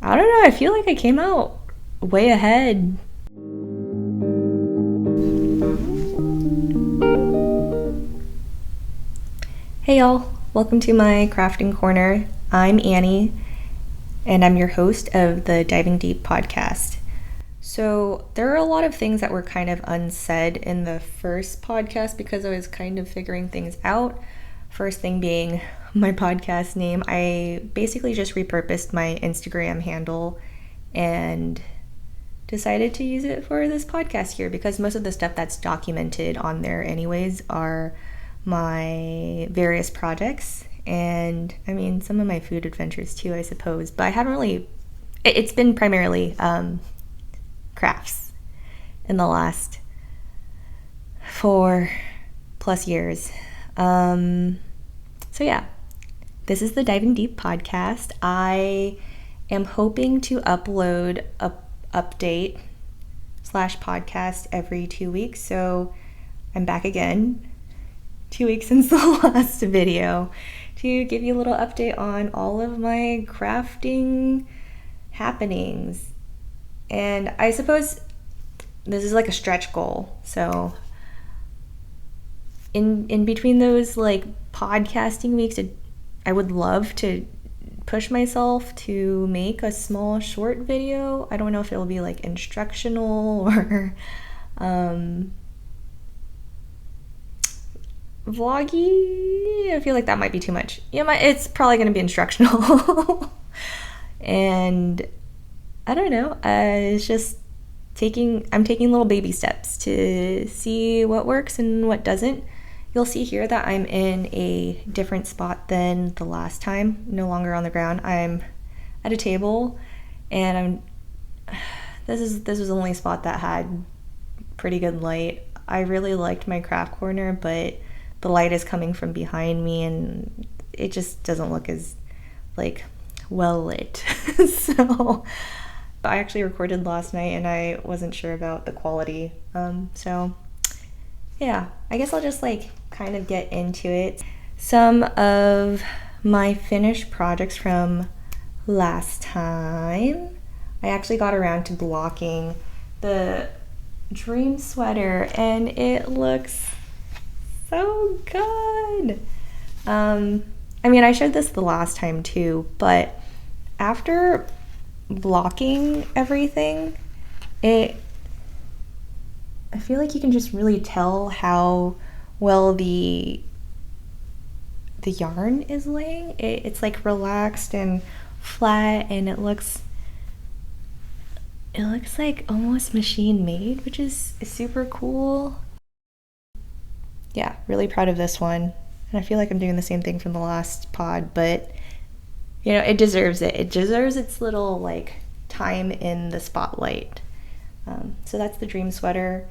I don't know, I feel like I came out way ahead. Hey y'all, welcome to my crafting corner. I'm Annie, and I'm your host of the Diving Deep podcast. So there are a lot of things that were kind of unsaid in the first podcast because I was kind of figuring things out. First thing being my podcast name. I basically just repurposed my Instagram handle and decided to use it for this podcast here because most of the stuff that's documented on there anyways are my various projects, and I mean some of my food adventures too, I suppose, but I haven't really, it's been primarily crafts in the last 4+ years. So yeah, this is the Diving Deep podcast. I am hoping to upload a update / podcast every 2 weeks, so I'm back again 2 weeks since the last video to give you a little update on all of my crafting happenings. And I suppose this is like a stretch goal, so in between those like podcasting weeks, I would love to push myself to make a small short video. I don't know if it'll be like instructional or vloggy. I feel like that might be too much. Yeah, it's probably going to be instructional. And I don't know. It's just I'm taking little baby steps to see what works and what doesn't. You'll see here that I'm in a different spot than the last time. No longer on the ground. I'm at a table, and this was the only spot that had pretty good light. I really liked my craft corner, but the light is coming from behind me and it just doesn't look as like well lit. So I actually recorded last night and I wasn't sure about the quality. So yeah, I guess I'll just like kind of get into it. Some of my finished projects from last time, I actually got around to blocking the dream sweater and it looks so good. I mean, I showed this the last time too, but after blocking everything, I feel like you can just really tell how well the yarn is laying. It's like relaxed and flat, and it looks like almost machine made, which is super cool. Yeah, really proud of this one. And I feel like I'm doing the same thing from the last pod, but you know, it deserves it. It deserves its little like time in the spotlight. So that's the dream sweater.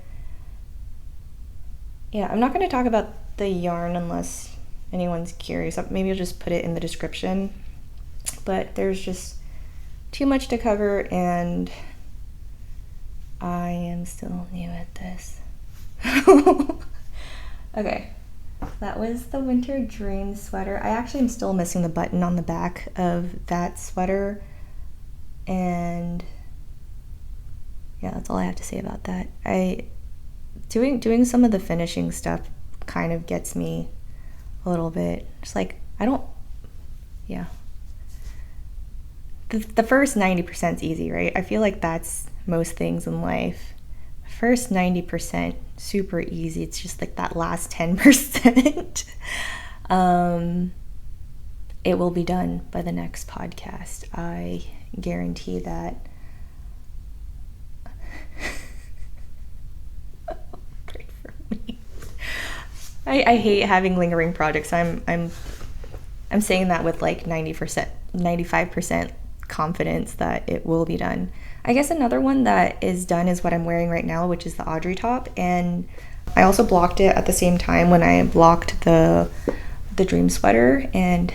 Yeah, I'm not going to talk about the yarn unless anyone's curious. Maybe I'll just put it in the description. But there's just too much to cover, and I am still new at this. Okay, that was the winter dream sweater. I actually am still missing the button on the back of that sweater, and yeah, that's all I have to say about that. Doing some of the finishing stuff kind of gets me a little bit, just like, yeah. The first 90% is easy, right? I feel like that's most things in life. First 90%, super easy. It's just like that last 10%. It will be done by the next podcast. I guarantee that. Pray for me. I hate having lingering projects. I'm saying that with like 90%, 95% confidence that it will be done. I guess another one that is done is what I'm wearing right now, which is the Audrey top, and I also blocked it at the same time when I blocked the dream sweater, and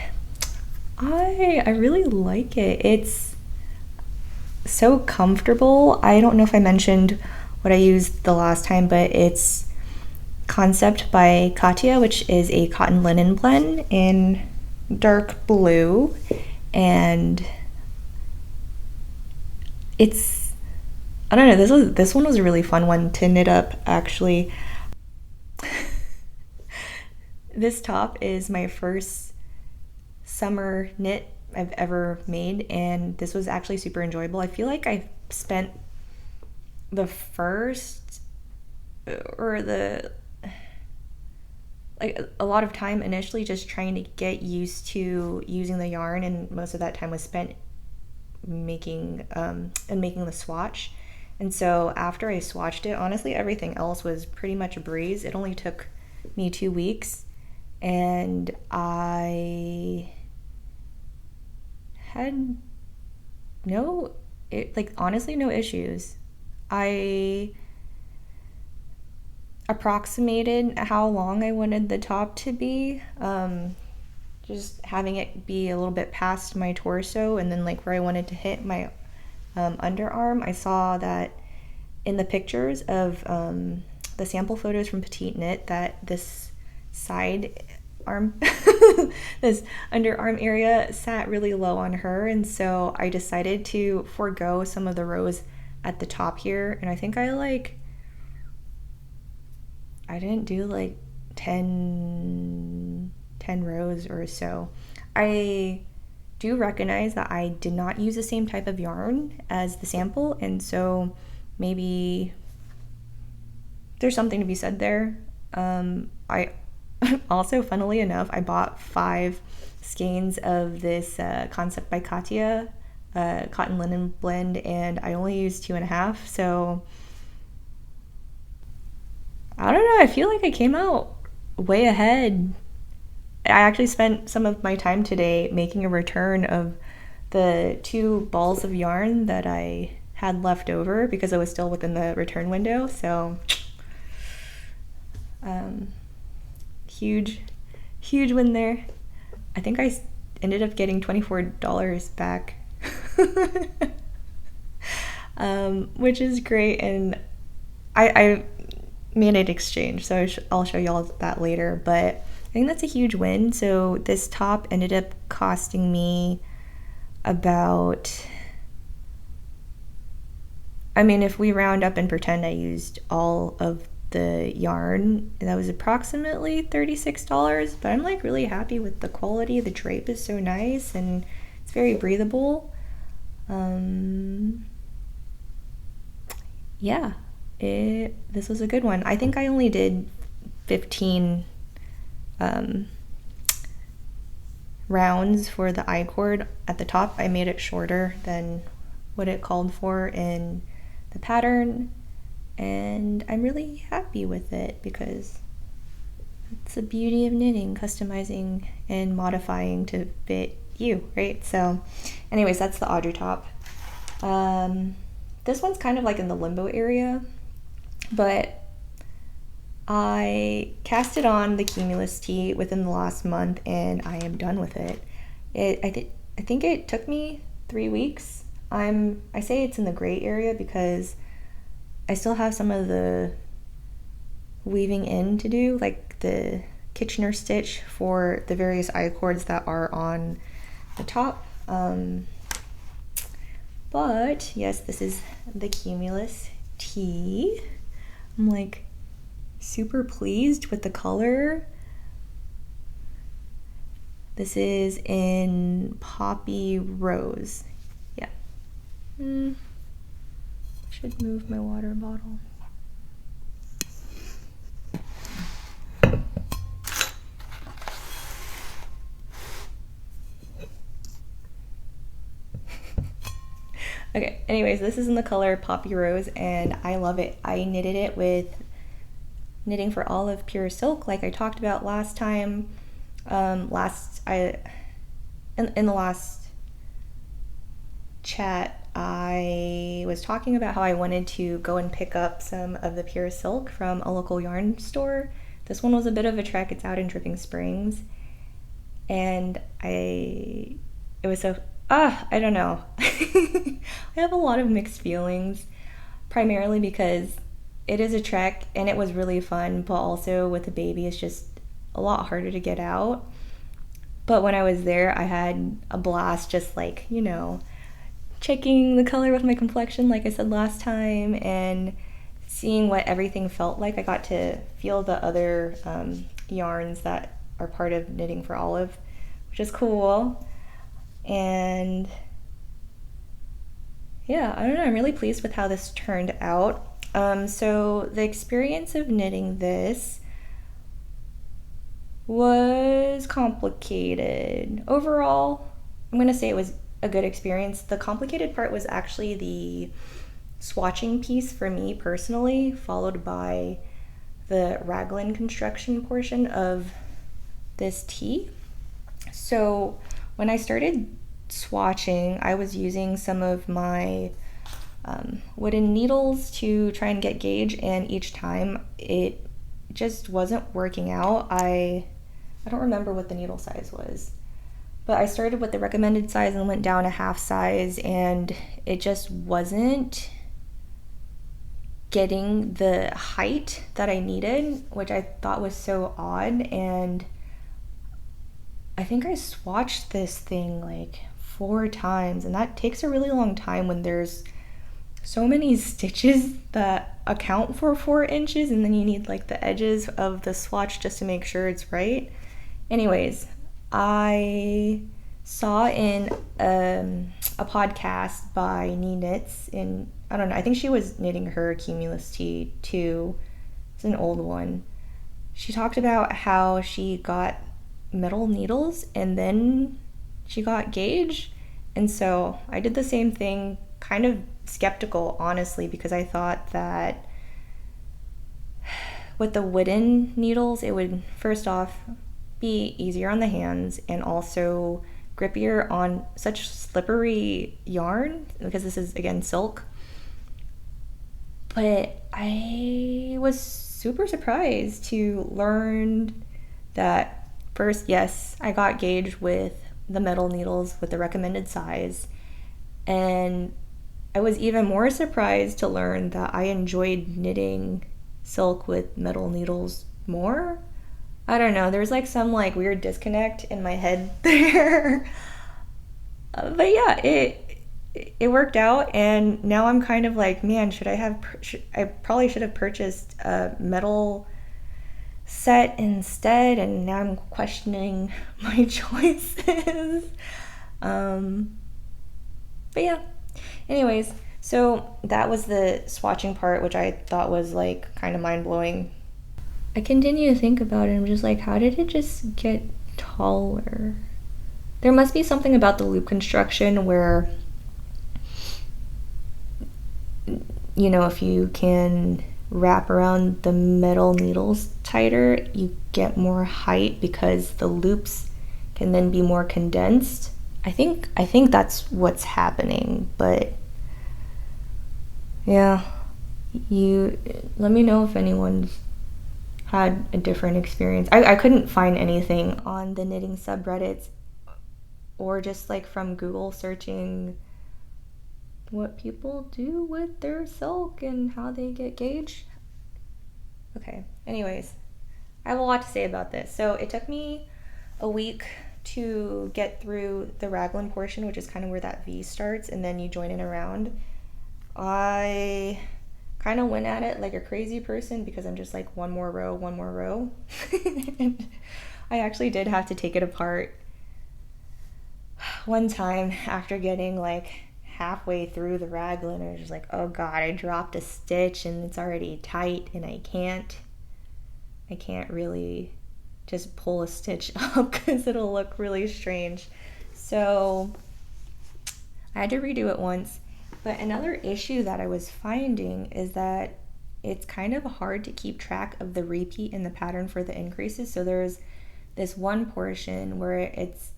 I really like it. It's so comfortable. I don't know if I mentioned what I used the last time, but it's Concept by Katya, which is a cotton linen blend in dark blue, and it's, I don't know, this one was a really fun one to knit up, actually. This top is my first summer knit I've ever made, and this was actually super enjoyable. I feel like I spent the first or the like a lot of time initially just trying to get used to using the yarn, and most of that time was spent making the swatch. And so after I swatched it, honestly everything else was pretty much a breeze. It only took me 2 weeks, and I had honestly no issues. I approximated how long I wanted the top to be, just having it be a little bit past my torso, and then like where I wanted to hit my underarm. I saw that in the pictures of the sample photos from Petite Knit that this side arm, this underarm area sat really low on her, and so I decided to forego some of the rows at the top here, and I think I didn't do like 10 rows or so. I do recognize that I did not use the same type of yarn as the sample, and so maybe there's something to be said there. I also, funnily enough, I bought 5 skeins of this Concept by Katya cotton linen blend, and I only used 2.5, so I don't know, I feel like I came out way ahead. I actually spent some of my time today making a return of the 2 balls of yarn that I had left over because I was still within the return window, so huge win there. I think I ended up getting $24 back, which is great, and I made an exchange, so I'll show y'all that later, but I think that's a huge win. So this top ended up costing me about, I mean, if we round up and pretend I used all of the yarn, that was approximately $36, but I'm like really happy with the quality. The drape is so nice and it's very breathable. Yeah, this was a good one. I think I only did 15 rounds for the I-cord at the top. I made it shorter than what it called for in the pattern, and I'm really happy with it because it's the beauty of knitting, customizing and modifying to fit you, right? So anyways, that's the Audrey top. This one's kind of like in the limbo area, but I cast it on the Cumulus tee within the last month, and I am done with it. I think it took me 3 weeks. I say it's in the gray area because I still have some of the weaving in to do, like the Kitchener stitch for the various I-cords that are on the top. But yes, this is the Cumulus tee. I'm like super pleased with the color. This is in Poppy Rose. Yeah. Should move my water bottle. Okay, anyways, this is in the color Poppy Rose, and I love it. I knitted it with Knitting for Olive Pure Silk, like I talked about last time. In the last chat, I was talking about how I wanted to go and pick up some of the Pure Silk from a local yarn store. This one was a bit of a trek. It's out in Dripping Springs, and I don't know. I have a lot of mixed feelings, primarily because it is a trek and it was really fun, but also with a baby it's just a lot harder to get out. But when I was there, I had a blast, just like, checking the color with my complexion, like I said last time, and seeing what everything felt like. I got to feel the other yarns that are part of Knitting for Olive, which is cool. And yeah, I don't know, I'm really pleased with how this turned out. So the experience of knitting this was complicated. Overall, I'm going to say it was a good experience. The complicated part was actually the swatching piece for me personally, followed by the raglan construction portion of this tee. So when I started swatching, I was using some of my wooden needles to try and get gauge, and each time it just wasn't working out. I don't remember what the needle size was, but I started with the recommended size and went down a half size, and it just wasn't getting the height that I needed, which I thought was so odd. And I think I swatched this thing like 4 times, and that takes a really long time when there's so many stitches that account for 4 inches, and then you need like the edges of the swatch just to make sure it's right. Anyways, I saw in a podcast by Nee Knits, in, I don't know, I think she was knitting her Cumulus tee too. It's an old one. She talked about how she got metal needles and then she got gauge, and so I did the same thing, kind of skeptical honestly, because I thought that with the wooden needles it would first off be easier on the hands and also grippier on such slippery yarn, because this is again silk. But I was super surprised to learn that first, yes, I got gauge with the metal needles with the recommended size, and I was even more surprised to learn that I enjoyed knitting silk with metal needles more. I don't know, there's like some like weird disconnect in my head there. But yeah, it worked out, and now I'm kind of like, man, I probably should have purchased a metal set instead, and now I'm questioning my choices. But yeah, anyways, so that was the swatching part, which I thought was like kind of mind-blowing. I continue to think about it, I'm just like, how did it just get taller? There must be something about the loop construction where, you know, if you can wrap around the metal needles tighter, you get more height because the loops can then be more condensed. I think that's what's happening, but yeah, you let me know if anyone's had a different experience. I couldn't find anything on the knitting subreddits or just like from Google searching what people do with their silk and how they get gauge. Okay, anyways, I have a lot to say about this. So it took me a week to get through the raglan portion, which is kind of where that V starts, and then you join it around. I kind of went at it like a crazy person because I'm just like one more row. And I actually did have to take it apart one time after getting like halfway through the raglan. I was just like, oh god, I dropped a stitch and it's already tight, and I can't really just pull a stitch up because it'll look really strange. So I had to redo it once. But another issue that I was finding is that it's kind of hard to keep track of the repeat in the pattern for the increases. So there's this one portion where it's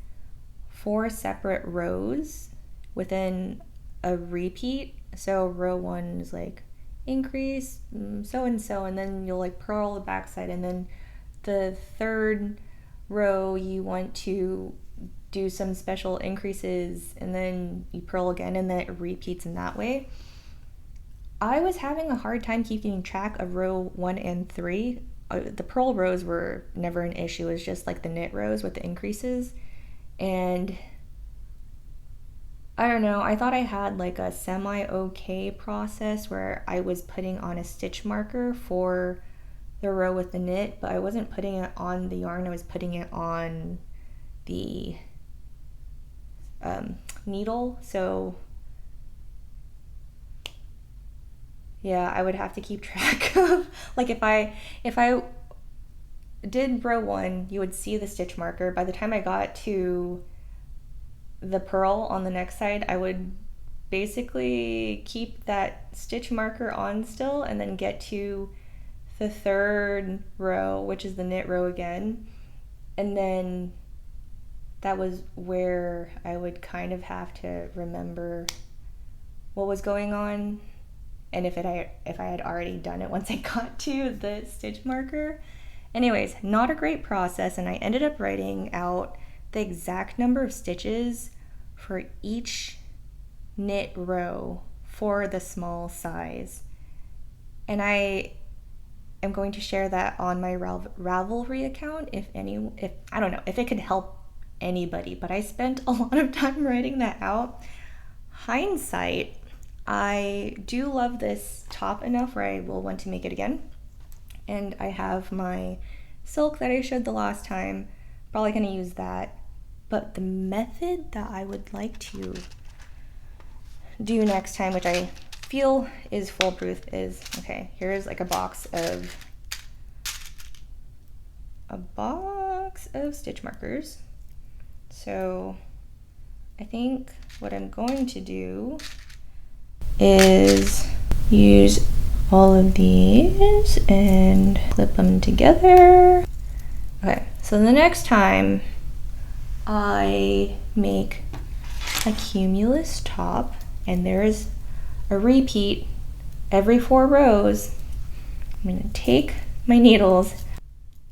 4 separate rows within a repeat. So row 1 is like increase so and so, and then you'll like purl the backside, and then the third row you want to do some special increases, and then you purl again, and then it repeats in that way. I was having a hard time keeping track of row 1 and 3. The purl rows were never an issue. It was just like the knit rows with the increases, and I don't know, I thought I had like a semi-okay process where I was putting on a stitch marker for the row with the knit, but I wasn't putting it on the yarn, I was putting it on the needle. So yeah, I would have to keep track of like if I did row one, you would see the stitch marker. By the time I got to the purl on the next side, I would basically keep that stitch marker on still and then get to the third row, which is the knit row again. And then that was where I would kind of have to remember what was going on and if I had already done it once I got to the stitch marker. Anyways, not a great process, and I ended up writing out the exact number of stitches for each knit row for the small size. And I am going to share that on my Ravelry account if I don't know if it could help anybody, but I spent a lot of time writing that out. Hindsight, I do love this top enough where I will want to make it again. And I have my silk that I showed the last time, probably going to use that. But the method that I would like to do next time, which I feel is foolproof, is, okay, here's like a box of stitch markers. So I think what I'm going to do is use all of these and clip them together. Okay, so the next time I make a cumulus top and there's a repeat every 4 rows, I'm gonna take my needles.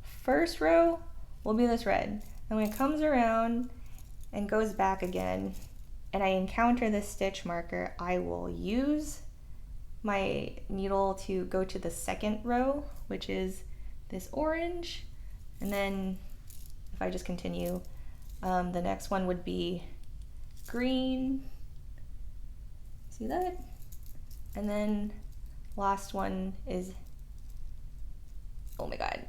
First row will be this red, and when it comes around and goes back again and I encounter this stitch marker, I will use my needle to go to the second row, which is this orange, and then if I just continue, the next one would be green, see that? And then last one is, oh my god,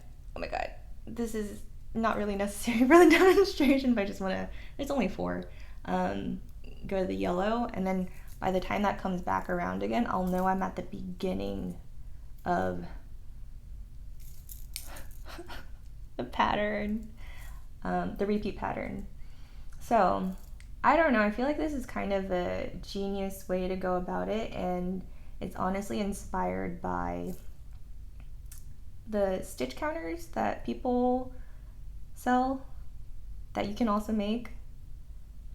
this is not really necessary for the demonstration, but I just want to, it's only 4, go to the yellow, and then by the time that comes back around again, I'll know I'm at the beginning of the pattern, the repeat pattern. So I don't know, I feel like this is kind of a genius way to go about it, and it's honestly inspired by the stitch counters that people sell that you can also make.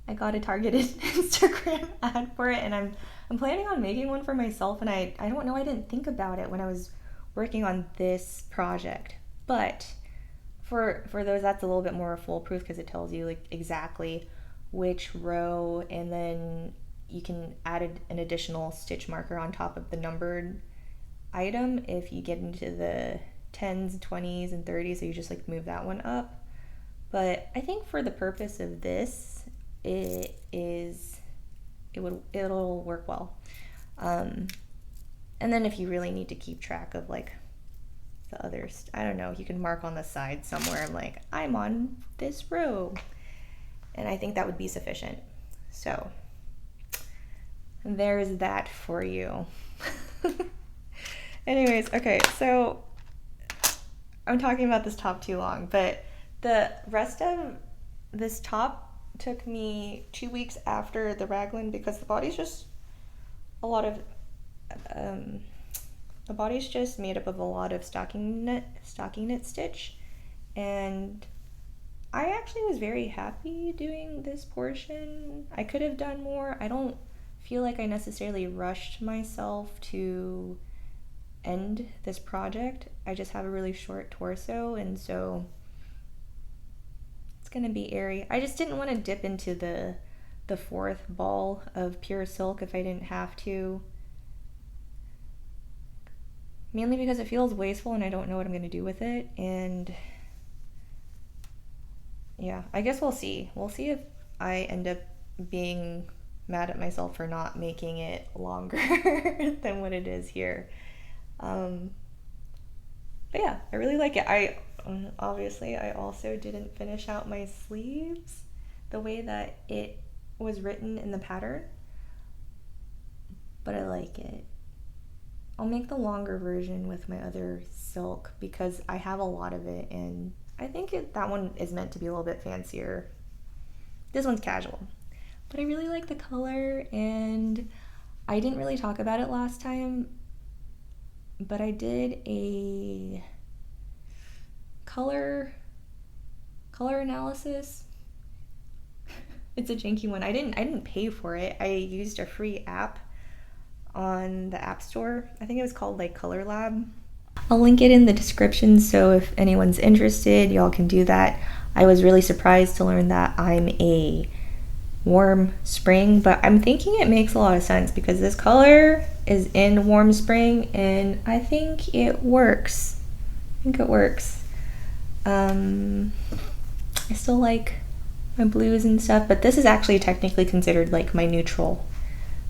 I got a targeted Instagram ad for it, and I'm planning on making one for myself, and I don't know, I didn't think about it when I was working on this project. But for those, that's a little bit more foolproof because it tells you like exactly which row, and then you can add an additional stitch marker on top of the numbered item if you get into the 10s, 20s, and 30s, so you just like move that one up. But I think for the purpose of this, it'll work well. And then if you really need to keep track of like the others, I don't know, you can mark on the side somewhere, I'm like, I'm on this row, and I think that would be sufficient. So there's that for you. Anyways, okay, so I'm talking about this top too long, but the rest of this top took me 2 weeks after the raglan because the body's just a lot of the body's just made up of a lot of stocking knit stitch, and I actually was very happy doing this portion. I could have done more. I don't feel like I necessarily rushed myself to end this project. I just have a really short torso, and so it's gonna be airy. I just didn't want to dip into the 4th ball of pure silk if I didn't have to. Mainly because it feels wasteful and I don't know what I'm gonna do with it, and yeah, I guess we'll see. We'll see if I end up being mad at myself for not making it longer than what it is here. But yeah, I really like it. Obviously I also didn't finish out my sleeves the way that it was written in the pattern, but I like it. I'll make the longer version with my other silk because I have a lot of it, and I think that one is meant to be a little bit fancier. This one's casual, but I really like the color, and I didn't really talk about it last time, but I did a color analysis. It's a janky one. I didn't pay for it. I used a free app on the App Store. I think it was called like Color Lab. I'll link it in the description, so if anyone's interested, y'all can do that. I was really surprised to learn that I'm a warm spring, but I'm thinking it makes a lot of sense because this color is in warm spring, and I think it works. I still like my blues and stuff, but this is actually technically considered like my neutral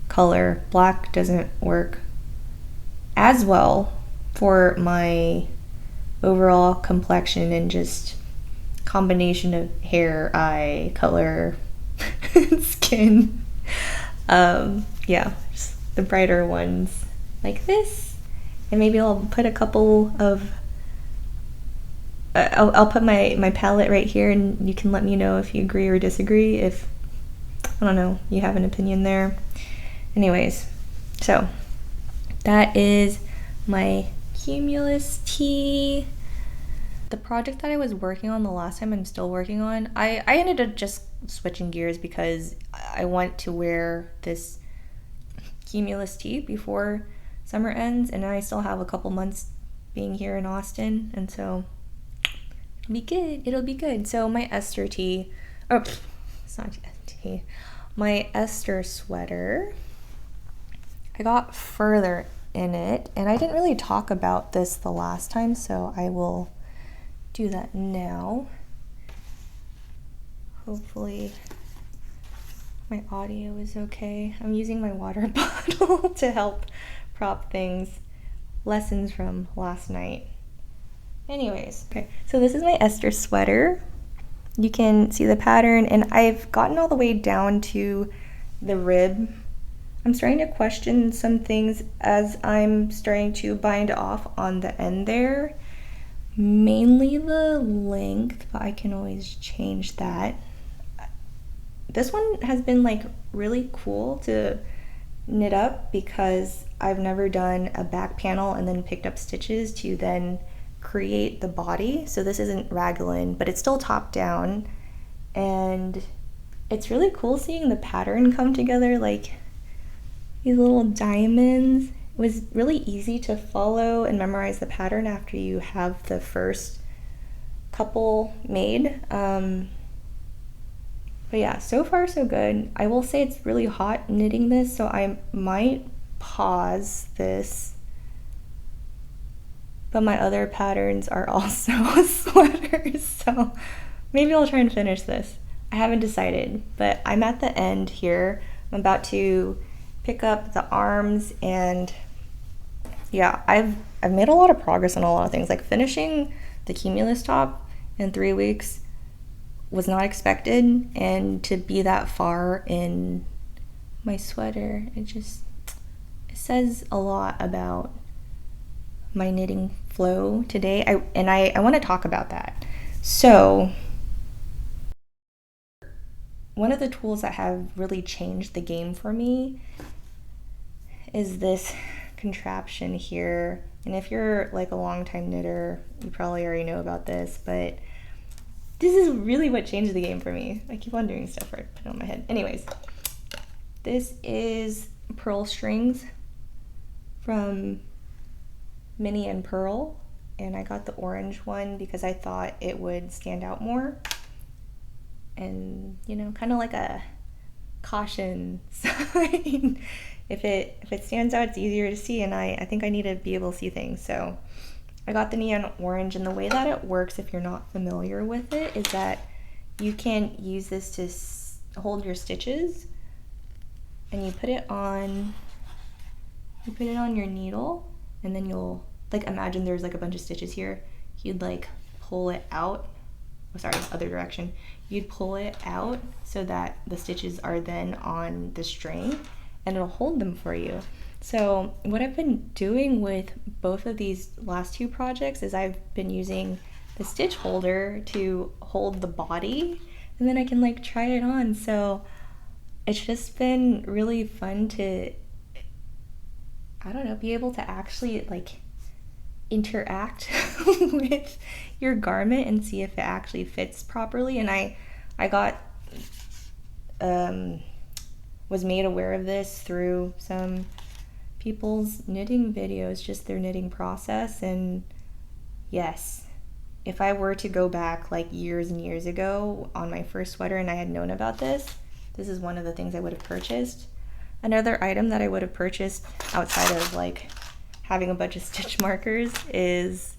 color. Black doesn't work as well for my overall complexion and just combination of hair, eye color, skin. Yeah, just the brighter ones like this, and maybe I'll put a couple of I'll put my palette right here, and you can let me know if you agree or disagree, if, I don't know, you have an opinion there. Anyways, so that is my Cumulus tee. The project that I was working on the last time I'm still working on, I ended up just switching gears because I want to wear this Cumulus tee before summer ends, and I still have a couple months being here in Austin, and so it'll be good. So my Esther tee, it's not tee, my Esther sweater, I got further in it, and I didn't really talk about this the last time, so I will do that now. Hopefully my audio is okay. I'm using my water bottle to help prop things. Lessons from last night. Anyways, okay, so this is my Esther sweater. You can see the pattern, and I've gotten all the way down to the rib. I'm starting to question some things as I'm starting to bind off on the end there. Mainly the length, but I can always change that. This one has been like really cool to knit up because I've never done a back panel and then picked up stitches to then create the body. So this isn't raglan, but it's still top down, and it's really cool seeing the pattern come together, like these little diamonds. It was really easy to follow and memorize the pattern after you have the first couple made. But yeah, so far so good. I will say it's really hot knitting this, so I might pause this. But my other patterns are also sweaters, so maybe I'll try and finish this. I haven't decided, but I'm at the end here. I'm about to pick up the arms, and yeah, I've made a lot of progress on a lot of things. Like finishing the Cumulus top in 3 weeks was not expected, and to be that far in my sweater, it says a lot about my knitting flow today. I want to talk about that. So one of the tools that have really changed the game for me is this contraption here. And if you're like a long-time knitter, you probably already know about this, but this is really what changed the game for me. I keep on doing stuff where I put it on my head. Anyways, this is pearl strings from Minnie and Pearl, and I got the orange one because I thought it would stand out more, and you know, kind of like a caution sign. If it stands out, it's easier to see, and I think I need to be able to see things. So I got the neon orange, and the way that it works, if you're not familiar with it, is that you can use this to hold your stitches and you put it on your needle, and then you'll, like, imagine there's like a bunch of stitches here. You'd like pull it out. Oh, sorry, other direction. You'd pull it out so that the stitches are then on the string, and it'll hold them for you. So what I've been doing with both of these last two projects is I've been using the stitch holder to hold the body, and then I can like try it on. So it's just been really fun to, I don't know, be able to actually like interact with your garment and see if it actually fits properly. And I got was made aware of this through some people's knitting videos, just their knitting process. And yes, if I were to go back like years and years ago on my first sweater and I had known about this, this is one of the things I would have purchased. Another item that I would have purchased outside of like having a bunch of stitch markers is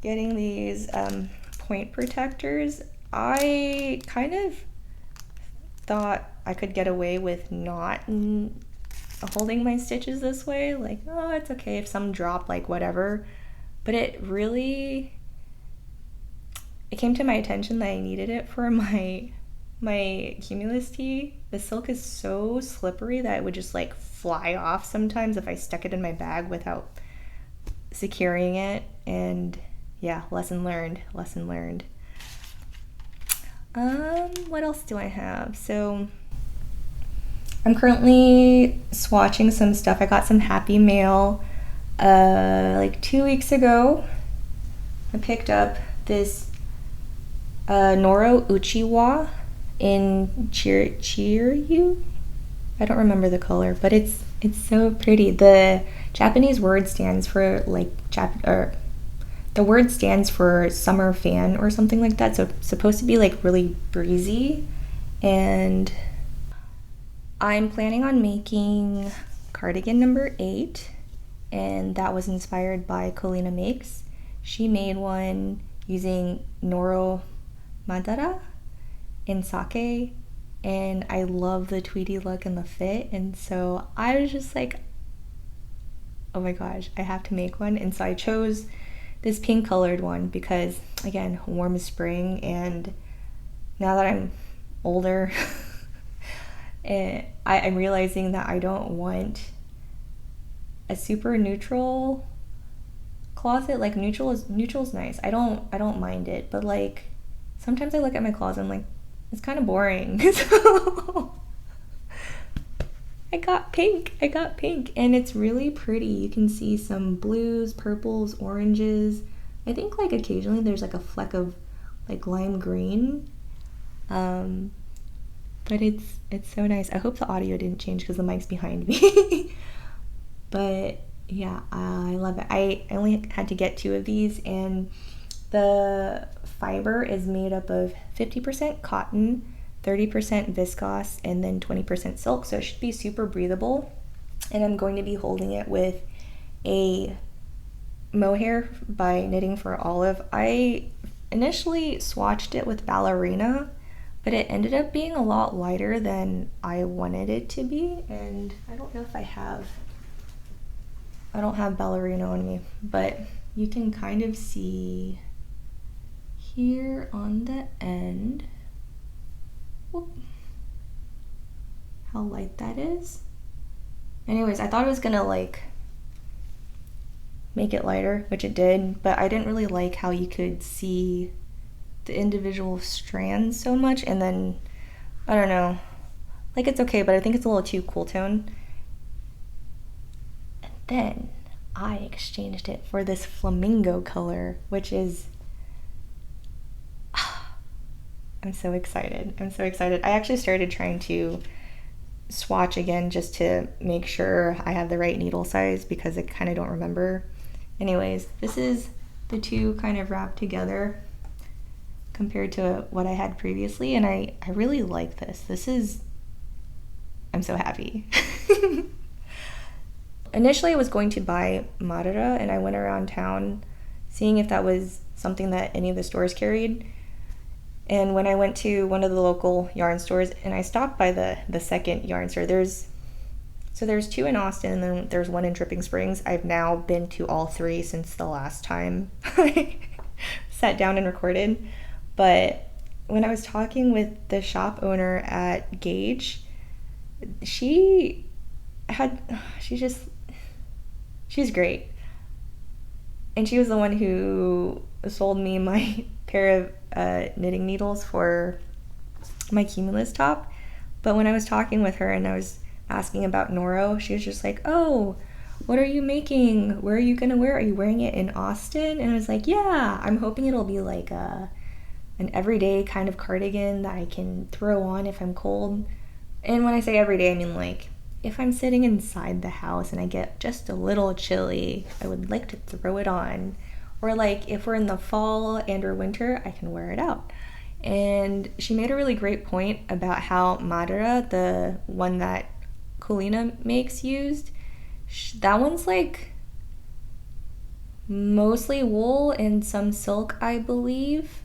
getting these point protectors. I kind of thought I could get away with not holding my stitches this way, like, oh, it's okay if some drop, like whatever. But it came to my attention that I needed it for my Cumulus tee. The silk is so slippery that it would just like fly off sometimes if I stuck it in my bag without securing it. And yeah, lesson learned. What else do I have? So I'm currently swatching some stuff. I got some Happy Mail like 2 weeks ago. I picked up this Noro Uchiwa in Chiryu. I don't remember the color, but it's so pretty. The Japanese word stands for like the word stands for summer fan or something like that. So it's supposed to be like really breezy. And I'm planning on making cardigan number 8, and that was inspired by Colina Makes. She made one using Noro Madara in sake, and I love the tweedy look and the fit, and so I was just like, oh my gosh, I have to make one. And so I chose this pink colored one because, again, warm spring, and now that I'm older and I'm realizing that I don't want a super neutral closet. Like neutral's nice. I don't mind it, but like sometimes I look at my closet and I'm like, it's kind of boring. So I got pink, and it's really pretty. You can see some blues, purples, oranges. I think like occasionally there's like a fleck of like lime green. But it's so nice. I hope the audio didn't change because the mic's behind me. But yeah, I love it. I only had to get 2 of these, and the fiber is made up of 50% cotton, 30% viscose, and then 20% silk, so it should be super breathable. And I'm going to be holding it with a mohair by Knitting for Olive. I initially swatched it with Ballerina, but it ended up being a lot lighter than I wanted it to be, and I don't know if I don't have Ballerina on me, but you can kind of see here on the end, whoop, how light that is. Anyways, I thought it was gonna like make it lighter, which it did, but I didn't really like how you could see the individual strands so much, and then I don't know, like it's okay, but I think it's a little too cool tone. And then I exchanged it for this flamingo color, which is I'm so excited. I actually started trying to swatch again just to make sure I have the right needle size because I kind of don't remember. Anyways, this is the two kind of wrapped together compared to what I had previously, and I really like this. I'm so happy. Initially I was going to buy Madara, and I went around town seeing if that was something that any of the stores carried, And when I went to one of the local yarn stores, and I stopped by the second yarn store, there's two in Austin, and then there's one in Dripping Springs. I've now been to all three since the last time I sat down and recorded. But when I was talking with the shop owner at Gage, she's great. And she was the one who sold me my pair of knitting needles for my Cumulus top. But when I was talking with her and I was asking about Noro, she was just like, oh, what are you making? Where are you gonna wear? Are you wearing it in Austin? And I was like, yeah, I'm hoping it'll be like an everyday kind of cardigan that I can throw on if I'm cold. And when I say everyday, I mean like if I'm sitting inside the house and I get just a little chilly, I would like to throw it on. Or like if we're in the fall and or winter, I can wear it out. And she made a really great point about how Madara, the one that Colina makes, used, that one's like mostly wool and some silk, I believe,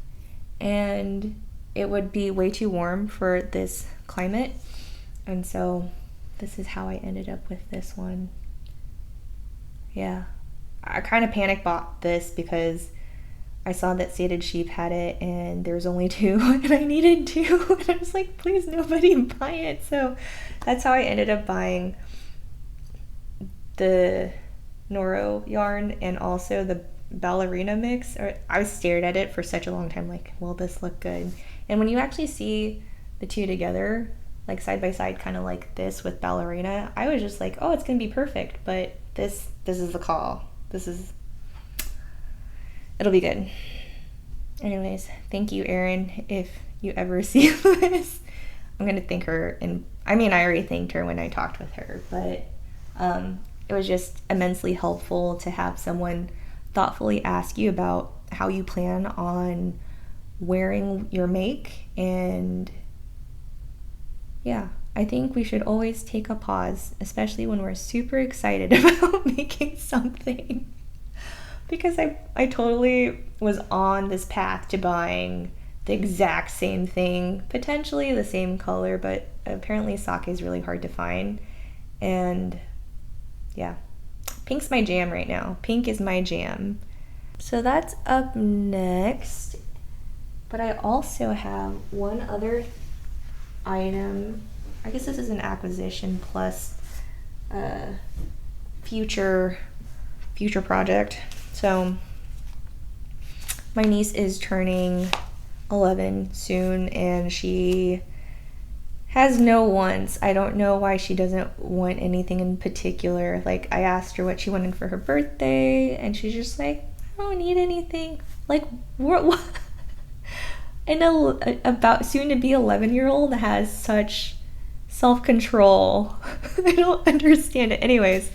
and it would be way too warm for this climate. And so this is how I ended up with this one. Yeah, I kind of panic bought this because I saw that Sated Sheep had it and there was only two and I needed two, and I was like, please nobody buy it. So that's how I ended up buying the Noro yarn and also the ballerina mix. I stared at it for such a long time like, will this look good? And when you actually see the two together, like side by side, kind of like this with ballerina, I was just like, oh, it's gonna be perfect. But this is the call. It'll be good. Anyways, thank you, Erin. If you ever see this, I'm gonna thank her. And I mean, I already thanked her when I talked with her, but it was just immensely helpful to have someone thoughtfully ask you about how you plan on wearing your make. And yeah, I think we should always take a pause, especially when we're super excited about making something. Because I totally was on this path to buying the exact same thing, potentially the same color, but apparently sake is really hard to find. And yeah, pink's my jam right now. Pink is my jam. So that's up next. But I also have one other item. I guess this is an acquisition plus future project. So my niece is turning 11 soon and she has no wants. I don't know why she doesn't want anything in particular. Like, I asked her what she wanted for her birthday and she's just like, I don't need anything. Like, what? And about soon to be 11-year-old has such self-control. I don't understand it. Anyways,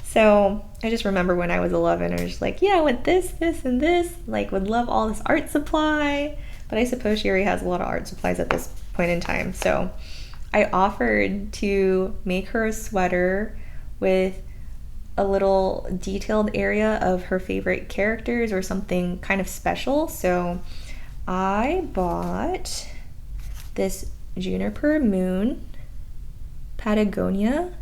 so I just remember when I was 11, I was just like, yeah, I want this, this, and this. Like, would love all this art supply. But I suppose she already has a lot of art supplies at this point in time. So I offered to make her a sweater with a little detailed area of her favorite characters or something kind of special. So I bought this Juniper Moon Patagonia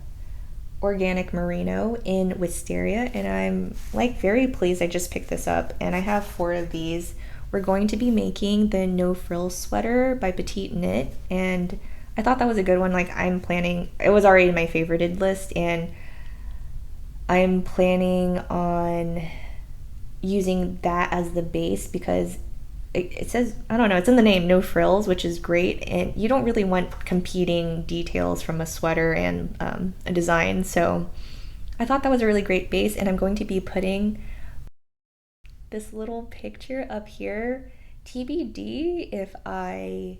organic merino in wisteria, and I'm like very pleased. I just picked this up and I have 4 of these. We're going to be making the No Frills Sweater by Petite Knit, and I thought that was a good one. Like, I'm planning, it was already in my favorited list, and I'm planning on using that as the base because it says, I don't know, it's in the name, no frills, which is great, and you don't really want competing details from a sweater and a design. So I thought that was a really great base, and I'm going to be putting this little picture up here. TBD if I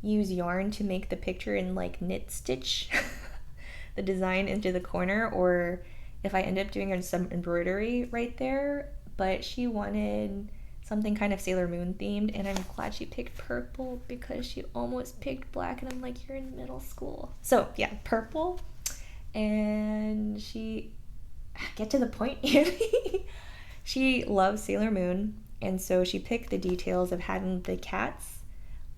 use yarn to make the picture and like knit stitch the design into the corner, or if I end up doing some embroidery right there. But she wanted something kind of Sailor Moon themed, and I'm glad she picked purple because she almost picked black, and I'm like, you're in middle school. So yeah, purple. And she, get to the point, Annie. She loves Sailor Moon, and so she picked the details of having the cats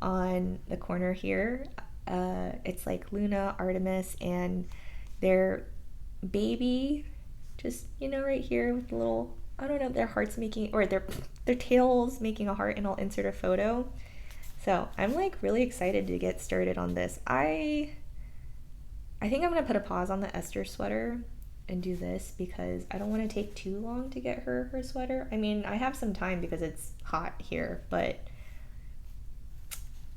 on the corner here. It's like Luna, Artemis, and their baby, just, you know, right here with the little, I don't know, their hearts making, or their tails making a heart, and I'll insert a photo. So I'm like really excited to get started on this. I think I'm gonna put a pause on the Esther sweater and do this because I don't want to take too long to get her sweater. I mean, I have some time because it's hot here, but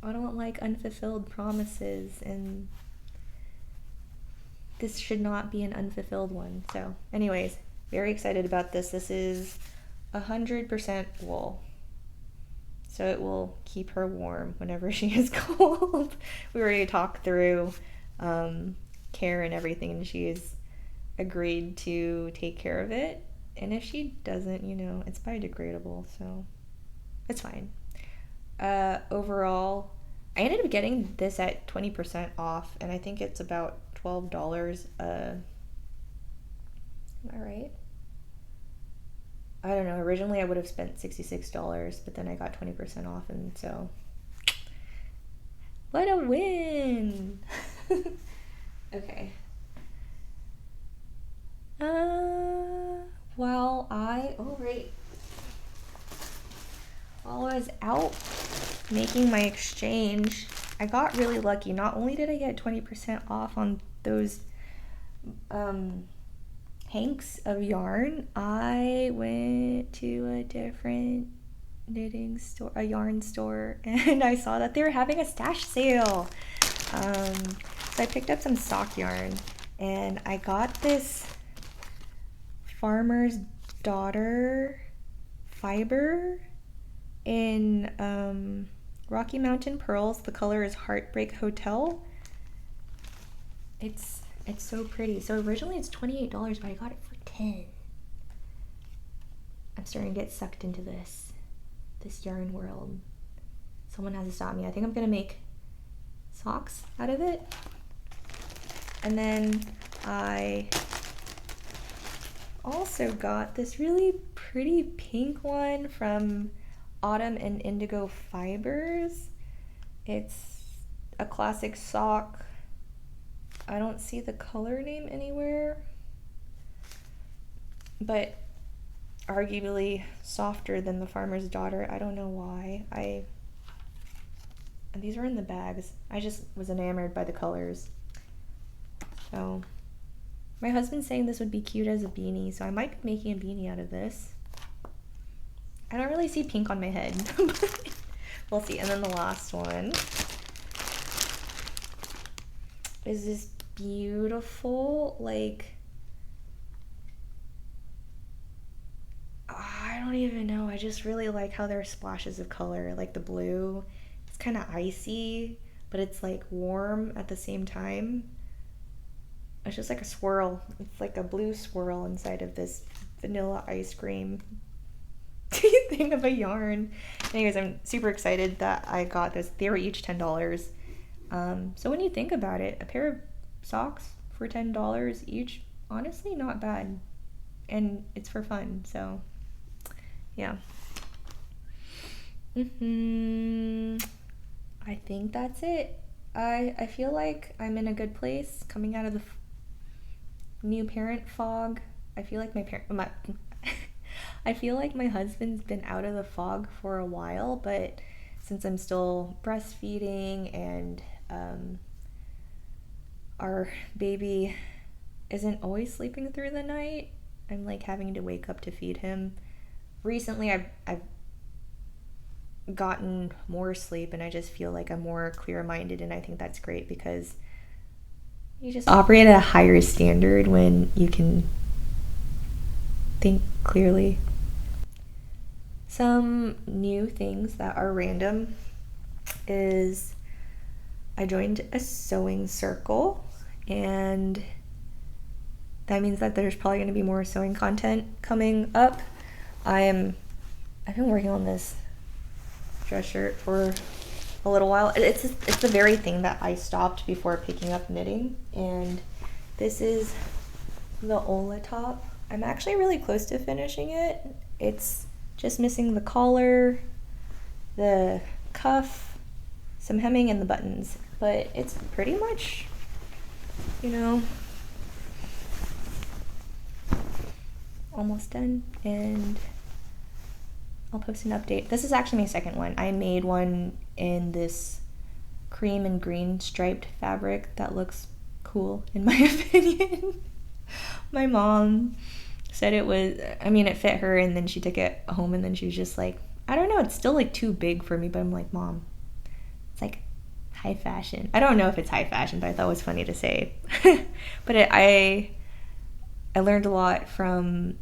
I don't like unfulfilled promises, and this should not be an unfulfilled one. So anyways, very excited about this. This is 100% wool, so it will keep her warm whenever she is cold. We already talked through care and everything, and she's agreed to take care of it. And if she doesn't, you know, it's biodegradable, so it's fine. Overall, I ended up getting this at 20% off, and I think it's about $12. Am I right? I don't know. Originally, I would have spent $66, but then I got 20% off, and so what a win! Okay. While I was out making my exchange, I got really lucky. Not only did I get 20% off on those hanks of yarn, I went to a different knitting store, a yarn store, and I saw that they were having a stash sale. So I picked up some sock yarn, and I got this Farmer's Daughter fiber in Rocky Mountain Pearls. The color is Heartbreak Hotel. It's so pretty. So originally it's $28, but I got it for $10. I'm starting to get sucked into this yarn world. Someone has to stop me. I think I'm gonna make socks out of it. And then I also got this really pretty pink one from Autumn and Indigo Fibers. It's a classic sock. I don't see the color name anywhere, but arguably softer than the Farmer's Daughter. I don't know why. And these were in the bags. I just was enamored by the colors. So my husband's saying this would be cute as a beanie, so I might be making a beanie out of this. I don't really see pink on my head, but we'll see. And then the last one is this beautiful, like, I don't even know. I just really like how there are splashes of color, like the blue. It's kind of icy, but it's like warm at the same time. It's just like a swirl. It's like a blue swirl inside of this vanilla ice cream thing of a yarn. Anyways, I'm super excited that I got this. They were each $10. So when you think about it, a pair of socks for $10 each, honestly not bad. And it's for fun, so yeah. I think that's it. I feel like I'm in a good place coming out of the new parent fog. I feel like I feel like my husband's been out of the fog for a while, but since I'm still breastfeeding and our baby isn't always sleeping through the night, I'm like having to wake up to feed him. Recently I've gotten more sleep, and I just feel like I'm more clear-minded, and I think that's great because you just operate at a higher standard when you can think clearly. Some new things that are random is I joined a sewing circle, and that means that there's probably going to be more sewing content coming up. I've been working on this dress shirt for a little while. It's the very thing that I stopped before picking up knitting, and this is the Ola top. I'm actually really close to finishing it. It's just missing the collar, the cuff, some hemming and the buttons, but it's pretty much, you know, almost done. And I'll post an update. This is actually my second one. I made one in this cream and green striped fabric that looks cool in my opinion. My mom said it was, I mean, it fit her, and then she took it home and then she was just like, I don't know, it's still like too big for me. But I'm like, Mom, it's like high fashion. I don't know if it's high fashion, but I thought it was funny to say. But I learned a lot from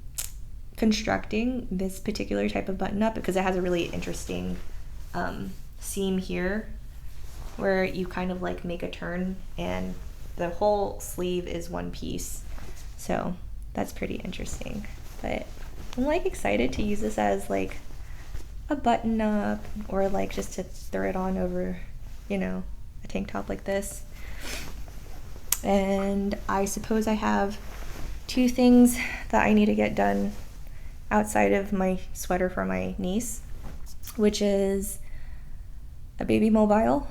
constructing this particular type of button up, because it has a really interesting seam here where you kind of like make a turn, and the whole sleeve is one piece. So that's pretty interesting. But I'm like excited to use this as like a button up, or like just to throw it on over, you know, a tank top like this. And I suppose I have 2 things that I need to get done outside of my sweater for my niece, which is a baby mobile.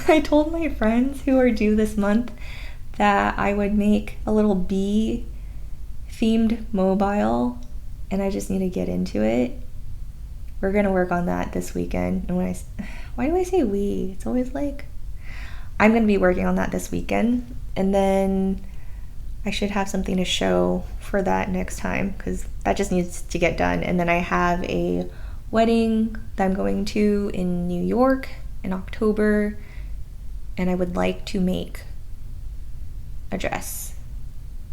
I told my friends who are due this month that I would make a little bee themed mobile, and I just need to get into it. We're gonna work on that this weekend. And why do I say we? It's always like, I'm gonna be working on that this weekend, and then I should have something to show for that next time, because that just needs to get done. And then I have a wedding that I'm going to in New York in October, and I would like to make a dress.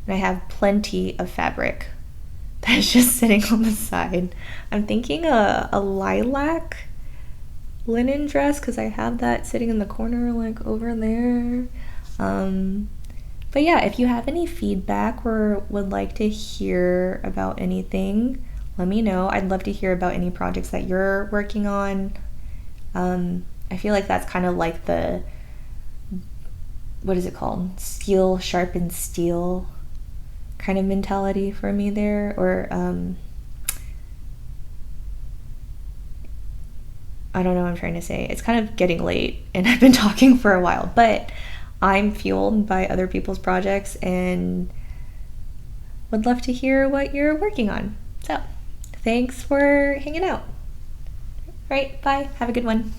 And I have plenty of fabric that's just sitting on the side. I'm thinking a lilac linen dress, because I have that sitting in the corner like over there. But yeah, if you have any feedback or would like to hear about anything, let me know. I'd love to hear about any projects that you're working on. I feel like that's kind of like the, what is it called? Steel sharpens steel kind of mentality for me there. Or I don't know what I'm trying to say. It's kind of getting late and I've been talking for a while, but I'm fueled by other people's projects and would love to hear what you're working on. So thanks for hanging out. All right, bye. Have a good one.